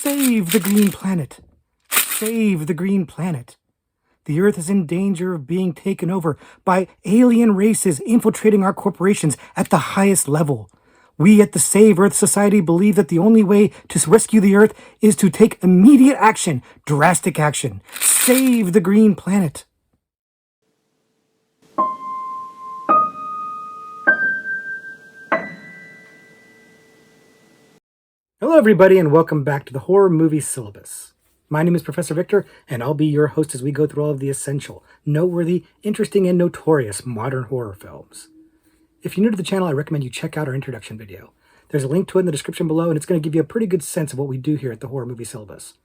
Save the green planet! Save the green planet! The Earth is in danger of being taken over by alien races infiltrating our corporations at the highest level. We at the Save Earth Society believe that the only way to rescue the Earth is to take immediate action, drastic action. Save the green planet! Hello everybody and welcome back to the Horror Movie Syllabus. My name is Professor Victor and I'll be your host as we go through all of the essential, noteworthy, interesting, and notorious modern horror films. If you're new to the channel, I recommend you check out our introduction video. There's a link to it in the description below and it's going to give you a pretty good sense of what we do here at the Horror Movie Syllabus.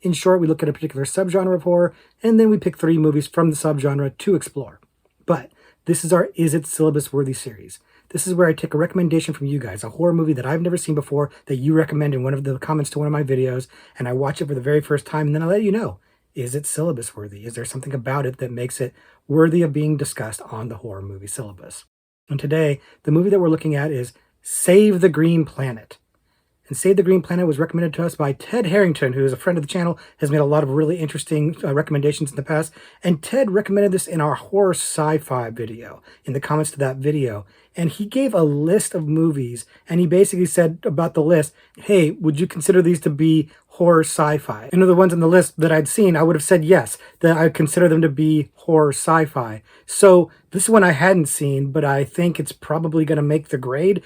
In short, we look at a particular subgenre of horror and then we pick 3 movies from the subgenre to explore. But this is our Is It Syllabus-Worthy series. This is where I take a recommendation from you guys, a horror movie that I've never seen before that you recommend in one of the comments to one of my videos, and I watch it for the very first time, and then I let you know, is it syllabus worthy? Is there something about it that makes it worthy of being discussed on the horror movie syllabus? And today, the movie that we're looking at is Save the Green Planet. And Save the Green Planet was recommended to us by Ted Harrington, who is a friend of the channel, has made a lot of really interesting recommendations in the past. And Ted recommended this in our horror sci-fi video, in the comments to that video. And he gave a list of movies, and he basically said about the list, hey, would you consider these to be horror sci-fi? And of the ones on the list that I'd seen, I would have said yes, that I'd consider them to be horror sci-fi. So this is one I hadn't seen, but I think it's probably going to make the grade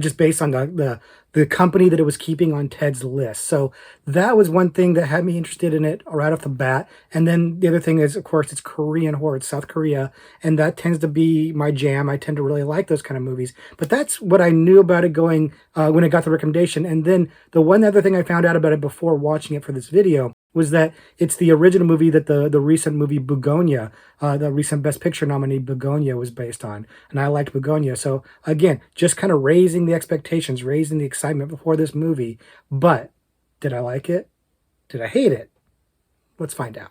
just based on the company that it was keeping on Ted's list. So that was one thing that had me interested in it right off the bat. And then the other thing is, of course, it's Korean horror. It's South Korea. And that tends to be my jam. I tend to really like those kind of movies. But that's what I knew about it going when I got the recommendation. And then the one other thing I found out about it before watching it for this video was that it's the original movie that the recent movie Begonia, the recent Best Picture nominee Begonia was based on. And I liked Begonia. So again, just kind of raising the expectations, raising the excitement before this movie. But did I like it? Did I hate it? Let's find out.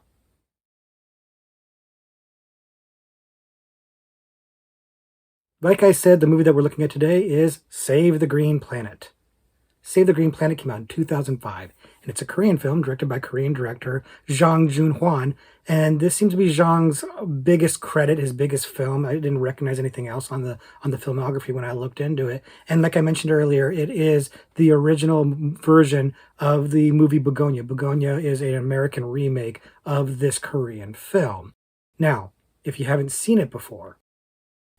Like I said, the movie that we're looking at today is Save the Green Planet. Save the Green Planet came out in 2005, and it's a Korean film directed by Korean director Joon-hwan, and this seems to be Jong's biggest credit, his biggest film. I didn't recognize anything else on the filmography when I looked into it. And like I mentioned earlier, it is the original version of the movie Begonia. Begonia is an American remake of this Korean film. Now, if you haven't seen it before,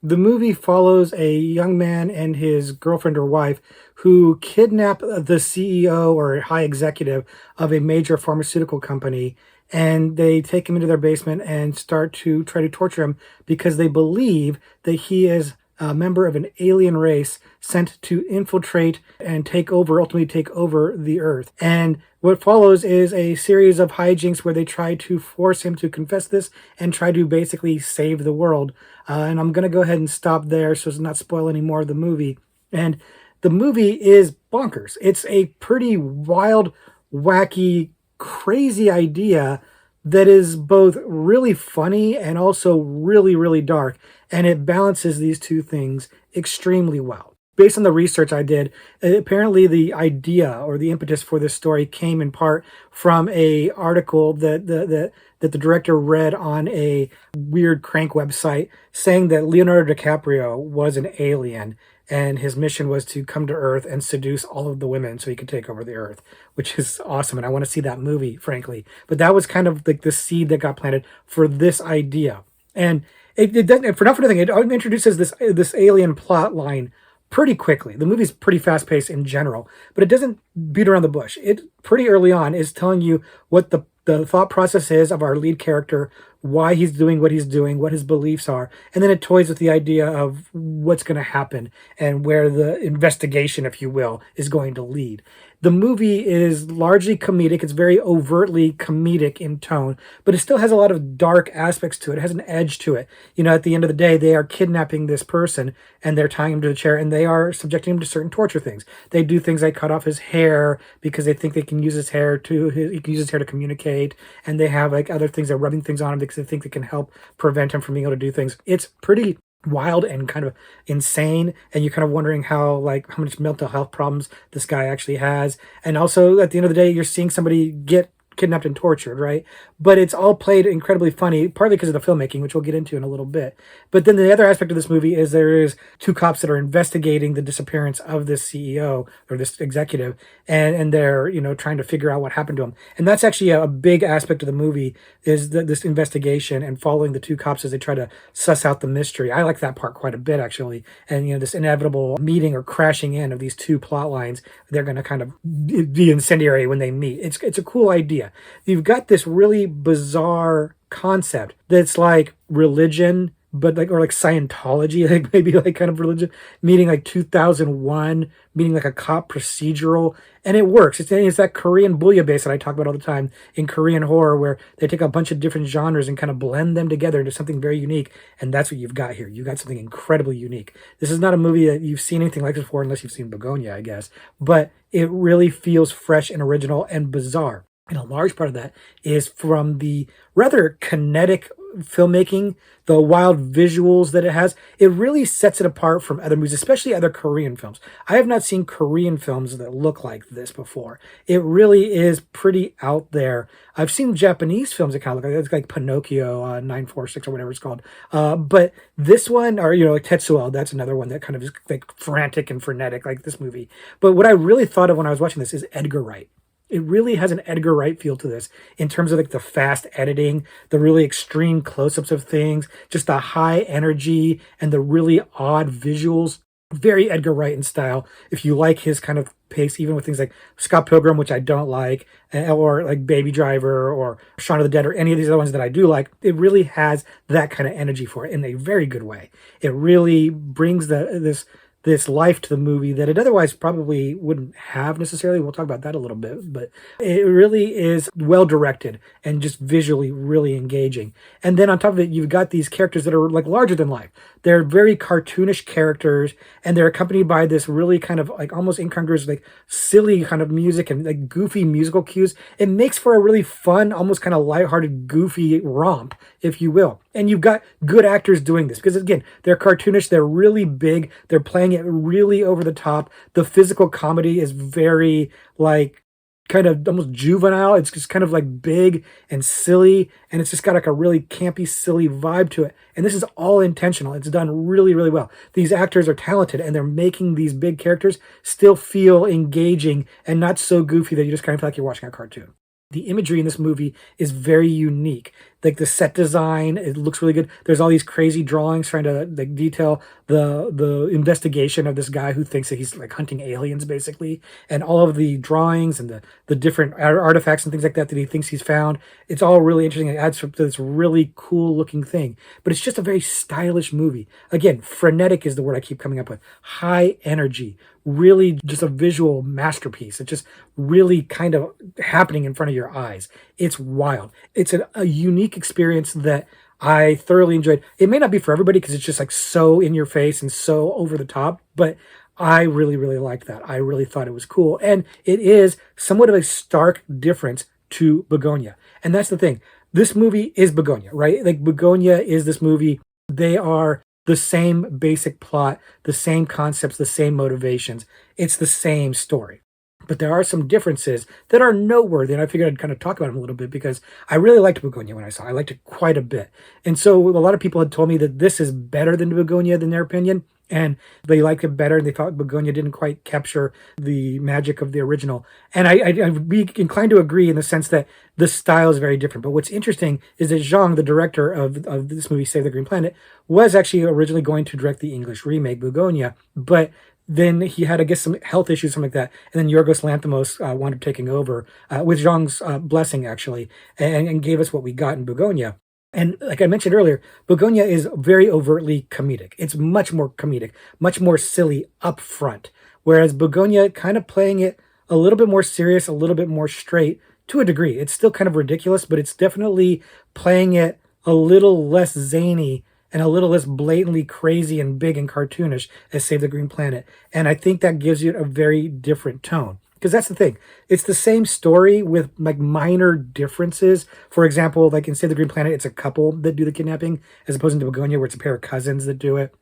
the movie follows a young man and his girlfriend or wife who kidnap the CEO or high executive of a major pharmaceutical company, and they take him into their basement and start to try to torture him because they believe that he is a member of an alien race sent to infiltrate and ultimately take over the Earth. And what follows is a series of hijinks where they try to force him to confess this and try to basically save the world. And I'm going to go ahead and stop there so as to not spoil any more of the movie. And the movie is bonkers. It's a pretty wild, wacky, crazy idea that is both really funny and also really, really dark. And it balances these two things extremely well. Based on the research I did, apparently the idea or the impetus for this story came in part from a article that the director read on a weird crank website saying that Leonardo DiCaprio was an alien and his mission was to come to Earth and seduce all of the women so he could take over the Earth, which is awesome. And I want to see that movie, frankly. But that was kind of like the seed that got planted for this idea. And it doesn't, for nothing, it introduces this alien plot line pretty quickly. The movie's pretty fast-paced in general, but it doesn't beat around the bush. It pretty early on is telling you what the thought process is of our lead character, why he's doing what he's doing, what his beliefs are, and then it toys with the idea of what's going to happen and where the investigation, if you will, is going to lead. The movie is largely comedic. It's very overtly comedic in tone, but it still has a lot of dark aspects to it. It has an edge to it. You know, at the end of the day, they are kidnapping this person and they're tying him to the chair and they are subjecting him to certain torture things. They do things like cut off his hair because they think they can use his hair to communicate, and they have like other things, they're rubbing things on him because they think they can help prevent him from being able to do things. It's pretty wild and kind of insane, and you're kind of wondering how much mental health problems this guy actually has. And also at the end of the day, you're seeing somebody get kidnapped and tortured, right? But it's all played incredibly funny, partly because of the filmmaking, which we'll get into in a little bit. But then the other aspect of this movie is there is two cops that are investigating the disappearance of this CEO or this executive, and they're trying to figure out what happened to him. And that's actually a big aspect of the movie is this investigation and following the two cops as they try to suss out the mystery. I like that part quite a bit actually, and this inevitable meeting or crashing in of these two plot lines. They're going to kind of be incendiary when they meet. It's a cool idea. You've got this really bizarre concept that's like religion, but like Scientology, like maybe like kind of religion, meeting like 2001, meeting like a cop procedural, and it works. It's that Korean bouillabaisse that I talk about all the time in Korean horror, where they take a bunch of different genres and kind of blend them together into something very unique, and that's what you've got here. You've got something incredibly unique. This is not a movie that you've seen anything like this before, unless you've seen Begonia, I guess, but it really feels fresh and original and bizarre. And a large part of that is from the rather kinetic filmmaking, the wild visuals that it has. It really sets it apart from other movies, especially other Korean films. I have not seen Korean films that look like this before. It really is pretty out there. I've seen Japanese films that kind of look like it's like Pinocchio 946 or whatever it's called. But this one, or like Tetsuo, that's another one that kind of is like frantic and frenetic like this movie. But what I really thought of when I was watching this is Edgar Wright. It really has an Edgar Wright feel to this in terms of like the fast editing, the really extreme close-ups of things, just the high energy and the really odd visuals. Very Edgar Wright in style. If you like his kind of pace, even with things like Scott Pilgrim, which I don't like, or like Baby Driver or Shaun of the Dead or any of these other ones that I do like, it really has that kind of energy for it in a very good way. It really brings this life to the movie that it otherwise probably wouldn't have necessarily. We'll talk about that a little bit, but it really is well directed and just visually really engaging. And then on top of it, you've got these characters that are like larger than life. They're very cartoonish characters, and they're accompanied by this really kind of like almost incongruous, like silly kind of music and like goofy musical cues. It makes for a really fun, almost kind of lighthearted, goofy romp, if you will. And you've got good actors doing this because, again, they're cartoonish, they're really big, they're playing it really over the top. The physical comedy is very, like, kind of almost juvenile. It's just kind of like big and silly, and it's just got like a really campy, silly vibe to it. And this is all intentional. It's done really, really well. These actors are talented, and they're making these big characters still feel engaging and not so goofy that you just kind of feel like you're watching a cartoon. The imagery in this movie is very unique. Like the set design, it looks really good. There's all these crazy drawings trying to like detail the investigation of this guy who thinks that he's like hunting aliens basically, and all of the drawings and the different artifacts and things like that that he thinks he's found. It's all really interesting. It adds to this really cool looking thing. But it's just a very stylish movie. Again, frenetic is the word I keep coming up with. High energy, really just a visual masterpiece. It's just really kind of happening in front of your eyes. It's wild. It's a unique experience that I thoroughly enjoyed. It may not be for everybody because it's just like so in your face and so over the top, but I really, really liked that. I really thought it was cool. And it is somewhat of a stark difference to Begonia. And that's the thing. This movie is Begonia, right? Like Begonia is this movie. They are the same basic plot, the same concepts, the same motivations. It's the same story. But there are some differences that are noteworthy, and I figured I'd kind of talk about them a little bit because I really liked Begonia when I saw it. I liked it quite a bit. And so a lot of people had told me that this is better than Begonia in their opinion, and they liked it better, and they thought Begonia didn't quite capture the magic of the original. And I'd be inclined to agree in the sense that the style is very different. But what's interesting is that Zhang, the director of this movie, Save the Green Planet, was actually originally going to direct the English remake, Begonia, but then he had, I guess, some health issues, something like that. And then Yorgos Lanthimos wound up taking over with Zhang's blessing, actually, and gave us what we got in Begonia. And like I mentioned earlier, Begonia is very overtly comedic. It's much more comedic, much more silly up front. Whereas Begonia kind of playing it a little bit more serious, a little bit more straight to a degree. It's still kind of ridiculous, but it's definitely playing it a little less zany and a little less blatantly crazy and big and cartoonish as Save the Green Planet. And I think that gives you a very different tone. because that's the thing. It's the same story with like minor differences. For example, like in Save the Green Planet, it's a couple that do the kidnapping, as opposed to Begonia, where it's a pair of cousins that do it.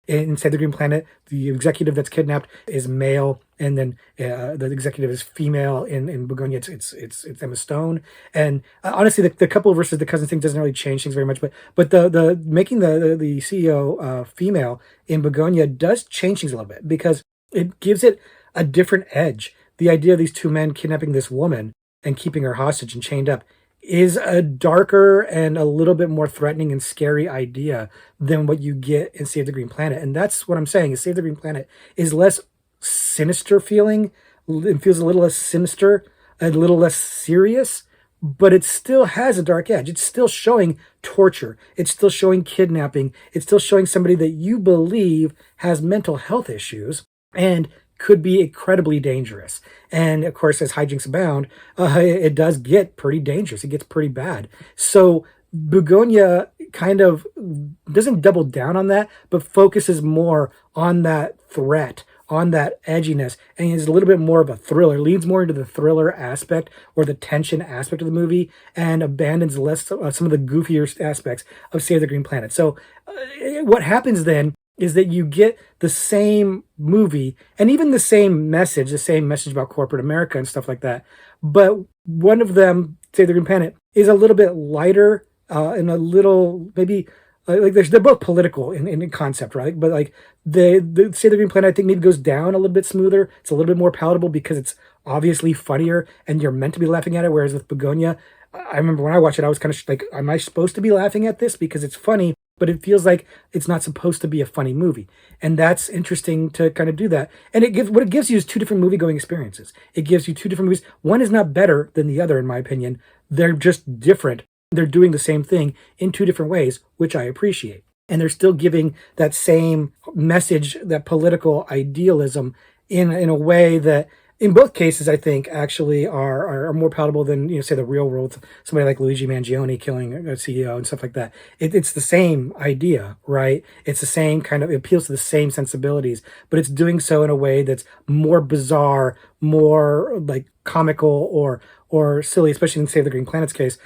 Inside the Green Planet, the executive that's kidnapped is male, and then the executive is female. In Begonia, it's Emma Stone. And honestly, the couple versus the cousin thing doesn't really change things very much. But the making the CEO female in Begonia does change things a little bit because it gives it a different edge. The idea of these two men kidnapping this woman and keeping her hostage and chained up is a darker and a little bit more threatening and scary idea than what you get in Save the Green Planet. And that's what I'm saying is Save the Green Planet is less sinister feeling. It feels a little less sinister, a little less serious, but it still has a dark edge. It's still showing torture. It's still showing kidnapping. It's still showing somebody that you believe has mental health issues and could be incredibly dangerous. And of course, as hijinks abound, it does get pretty dangerous. It gets pretty bad. So Begonia kind of doesn't double down on that, but focuses more on that threat, on that edginess, and is a little bit more of a thriller, leads more into the thriller aspect or the tension aspect of the movie, and abandons less some of the goofier aspects of Save the Green Planet. So what happens then is that you get the same movie and even the same message about corporate America and stuff like that. But one of them, Save the Green Planet, is a little bit lighter and a little maybe like they're both political in concept, right? But like the Save the Green Planet, I think maybe goes down a little bit smoother. It's a little bit more palatable because it's obviously funnier and you're meant to be laughing at it. Whereas with Begonia, I remember when I watched it, I was kind of like, am I supposed to be laughing at this because it's funny? But it feels like it's not supposed to be a funny movie. And that's interesting to kind of do that. And what it gives you is two different movie going experiences. It gives you two different movies. One is not better than the other, in my opinion. They're just different. They're doing the same thing in two different ways, which I appreciate. And they're still giving that same message, that political idealism in a way that in both cases, I think actually are more palatable than say the real world. Somebody like Luigi Mangione killing a CEO and stuff like that. It's the same idea, right? It's the same kind of it appeals to the same sensibilities, but it's doing so in a way that's more bizarre, more like comical or silly, especially in Save the Green Planet's case,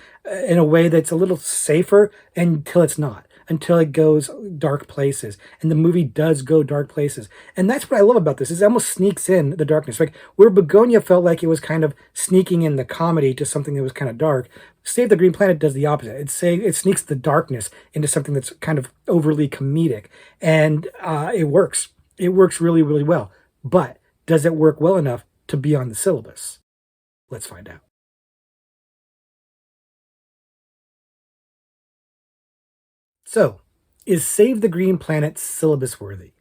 in a way that's a little safer until it's not. Until it goes dark places. And the movie does go dark places. And that's what I love about this, is it almost sneaks in the darkness. Like where Begonia felt like it was kind of sneaking in the comedy to something that was kind of dark, Save the Green Planet does the opposite. It sneaks the darkness into something that's kind of overly comedic. And it works. It works really, really well. But does it work well enough to be on the syllabus? Let's find out. So, is Save the Green Planet syllabus worthy?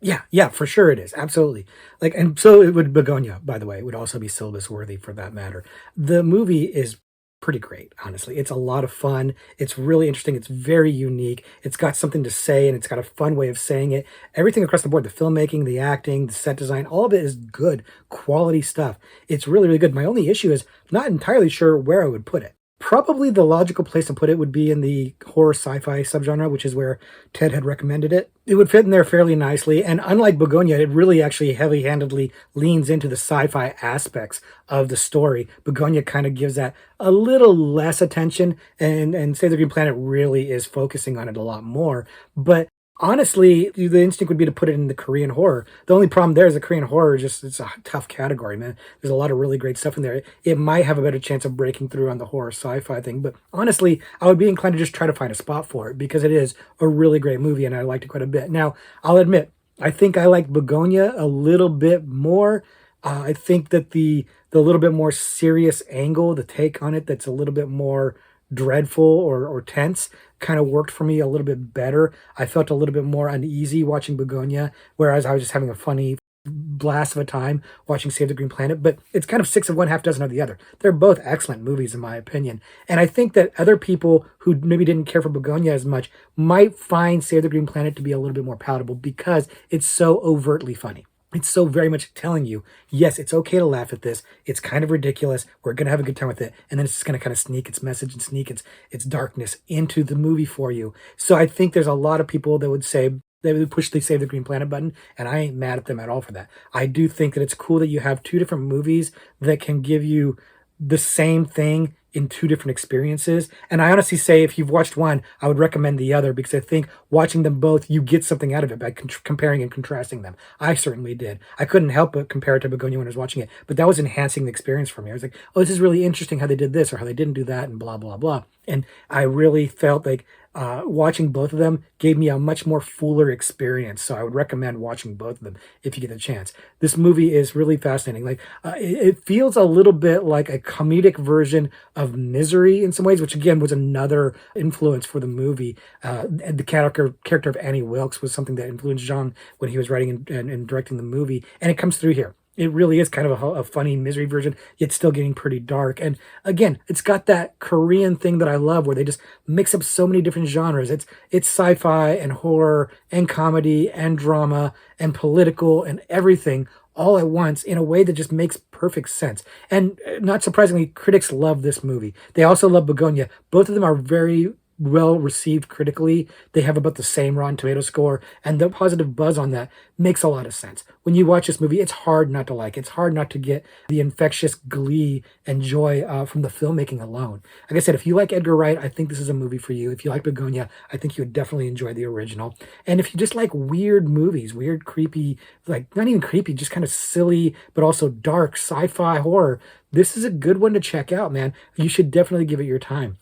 Yeah, yeah, for sure it is. Absolutely. Like, and so it would Begonia, by the way, would also be syllabus worthy for that matter. The movie is pretty great, honestly. It's a lot of fun. It's really interesting. It's very unique. It's got something to say and it's got a fun way of saying it. Everything across the board, the filmmaking, the acting, the set design, all of it is good, quality stuff. It's really, really good. My only issue is I'm not entirely sure where I would put it. Probably the logical place to put it would be in the horror sci-fi subgenre, which is where Ted had recommended it. It would fit in there fairly nicely, and unlike Begonia, it really actually heavy-handedly leans into the sci-fi aspects of the story. Begonia kind of gives that a little less attention, and Save the Green Planet really is focusing on it a lot more. But honestly, the instinct would be to put it in the Korean horror. The only problem there is the Korean horror it's a tough category, man. There's a lot of really great stuff in there. It might have a better chance of breaking through on the horror sci-fi thing, but honestly, I would be inclined to just try to find a spot for it because it is a really great movie and I liked it quite a bit. Now, I'll admit, I think I like Begonia a little bit more. I think that the little bit more serious angle, the take on it that's a little bit more dreadful or tense kind of worked for me a little bit better. I felt a little bit more uneasy watching Begonia, whereas I was just having a funny blast of a time watching Save the Green Planet. But it's kind of six of one, half dozen of the other. They're both excellent movies, in my opinion. And I think that other people who maybe didn't care for Begonia as much might find Save the Green Planet to be a little bit more palatable because it's so overtly funny. It's so very much telling you, yes, it's okay to laugh at this. It's kind of ridiculous. We're going to have a good time with it. And then it's just going to kind of sneak its message and sneak its darkness into the movie for you. So I think there's a lot of people that would say They would push the Save the Green Planet button, and I ain't mad at them at all for that. I do think that it's cool that you have two different movies that can give you the same thing in two different experiences. And I honestly say, if you've watched one, I would recommend the other because I think watching them both, you get something out of it by comparing and contrasting them. I certainly did. I couldn't help but compare it to Begonia when I was watching it, but that was enhancing the experience for me. I was like, oh, this is really interesting how they did this or how they didn't do that, and blah, blah, blah. And I really felt like watching both of them gave me a much more fuller experience. So I would recommend watching both of them if you get the chance. This movie is really fascinating. Like it feels a little bit like a comedic version of Misery in some ways, which again was another influence for the movie. And the character of Annie Wilkes was something that influenced Jean when he was writing and directing the movie, and it comes through here. It really is kind of a funny Misery version, yet still getting pretty dark. And again, it's got that Korean thing that I love where they just mix up so many different genres. It's sci-fi and horror and comedy and drama and political and everything all at once in a way that just makes perfect sense. And not surprisingly, critics love this movie. They also love Begonia. Both of them are very well received critically. They have about the same Rotten Tomato score, and the positive buzz on that makes a lot of sense. When you watch this movie, it's hard not to like it. It's hard not to get the infectious glee and joy from the filmmaking alone. Like I said, if you like Edgar Wright, I think this is a movie for you. If you like Begonia, I think you would definitely enjoy the original. And if you just like weird movies, weird, creepy, like not even creepy, just kind of silly, but also dark sci-fi horror, this is a good one to check out, man. You should definitely give it your time.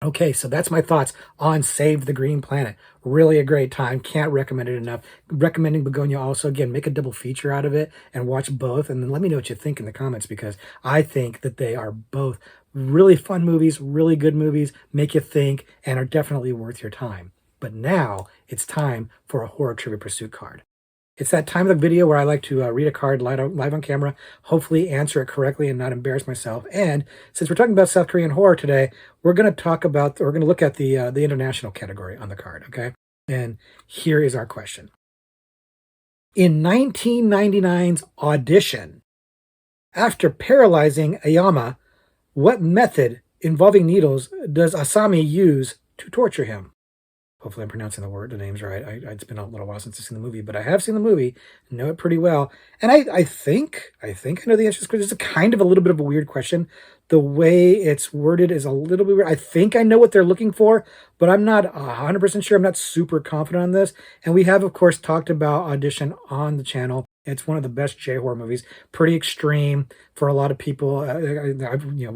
Okay, so that's my thoughts on Save the Green Planet. Really a great time. Can't recommend it enough. Recommending Begonia also. Again, make a double feature out of it and watch both. And then let me know what you think in the comments because I think that they are both really fun movies, really good movies, make you think, and are definitely worth your time. But now it's time for a Horror Trivia Pursuit card. It's that time of the video where I like to read a card live on camera, hopefully answer it correctly and not embarrass myself. And since we're talking about South Korean horror today, we're going to look at the international category on the card, okay? And here is our question. In 1999's Audition, after paralyzing Ayama, what method involving needles does Asami use to torture him? Hopefully I'm pronouncing the names right. It's been a little while since I've seen the movie, but I have seen the movie, know it pretty well. And I think I know the answer to this question. It's a kind of a little bit of a weird question. The way it's worded is a little bit weird. I think I know what they're looking for, but I'm not 100% sure. I'm not super confident on this. And we have, of course, talked about Audition on the channel. It's one of the best J-horror movies. Pretty extreme for a lot of people. We've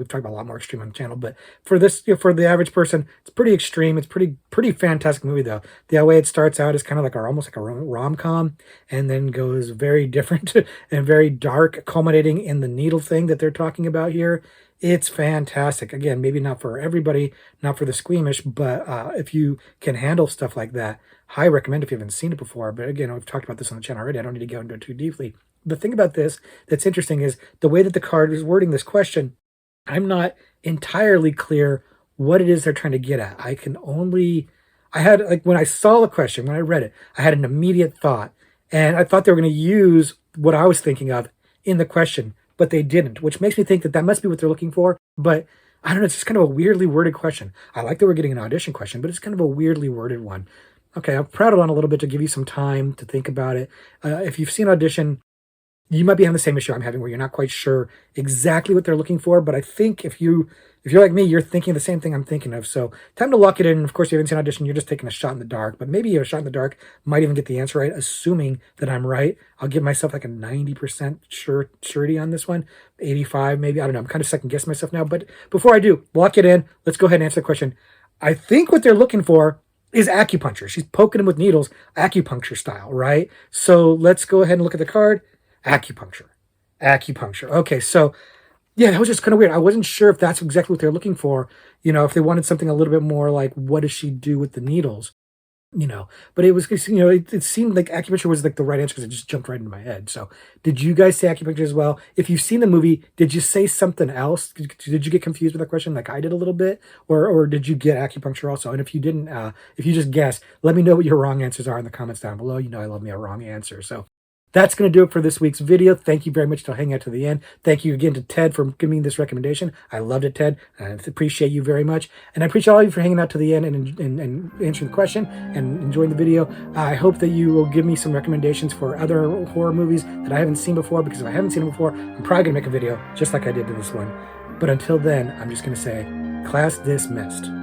talked about a lot more extreme on the channel, but for this, for the average person, it's pretty extreme. It's pretty fantastic movie though. The way it starts out is kind of like almost like a rom-com, and then goes very different and very dark, culminating in the needle thing that they're talking about here. It's fantastic. Again, maybe not for everybody, not for the squeamish, but if you can handle stuff like that, highly recommend if you haven't seen it before. But again, we've talked about this on the channel already. I don't need to go into it too deeply. The thing about this that's interesting is the way that the card is wording this question, I'm not entirely clear what it is they're trying to get at. I had, like, when I saw the question, when I read it, I had an immediate thought. And I thought they were going to use what I was thinking of in the question, but they didn't, which makes me think that must be what they're looking for. But I don't know, it's just kind of a weirdly worded question. I like that we're getting an audition question, but it's kind of a weirdly worded one. Okay, I've prattled on a little bit to give you some time to think about it. If you've seen Audition, you might be having the same issue I'm having where you're not quite sure exactly what they're looking for, but I think if you're like me, you're thinking the same thing I'm thinking of. So time to lock it in. Of course, you haven't seen Audition, you're just taking a shot in the dark, but maybe a shot in the dark might even get the answer right, assuming that I'm right. I'll give myself like a 90% surety on this one, 85 maybe. I don't know. I'm kind of second guessing myself now, but before I do, lock it in. Let's go ahead and answer the question. I think what they're looking for is acupuncture. She's poking him with needles, acupuncture style, right? So let's go ahead and look at the card. Acupuncture. Okay, so yeah, that was just kind of weird. I wasn't sure if that's exactly what they're looking for. If they wanted something a little bit more like, what does she do with the needles? But it was, it seemed like acupuncture was like the right answer because it just jumped right into my head. So did you guys say acupuncture as well? If you've seen the movie, did you say something else? Did you get confused with that question like I did a little bit? Or did you get acupuncture also? And if you didn't, if you just guessed, let me know what your wrong answers are in the comments down below. I love me a wrong answer. So That's going to do it for this week's video. Thank you very much for hanging out to the end. Thank you again to Ted for giving me this recommendation. I loved it, Ted. I appreciate you very much. And I appreciate all of you for hanging out to the end and answering the question and enjoying the video. I hope that you will give me some recommendations for other horror movies that I haven't seen before, because if I haven't seen them before, I'm probably going to make a video just like I did to this one. But until then, I'm just going to say, class dismissed.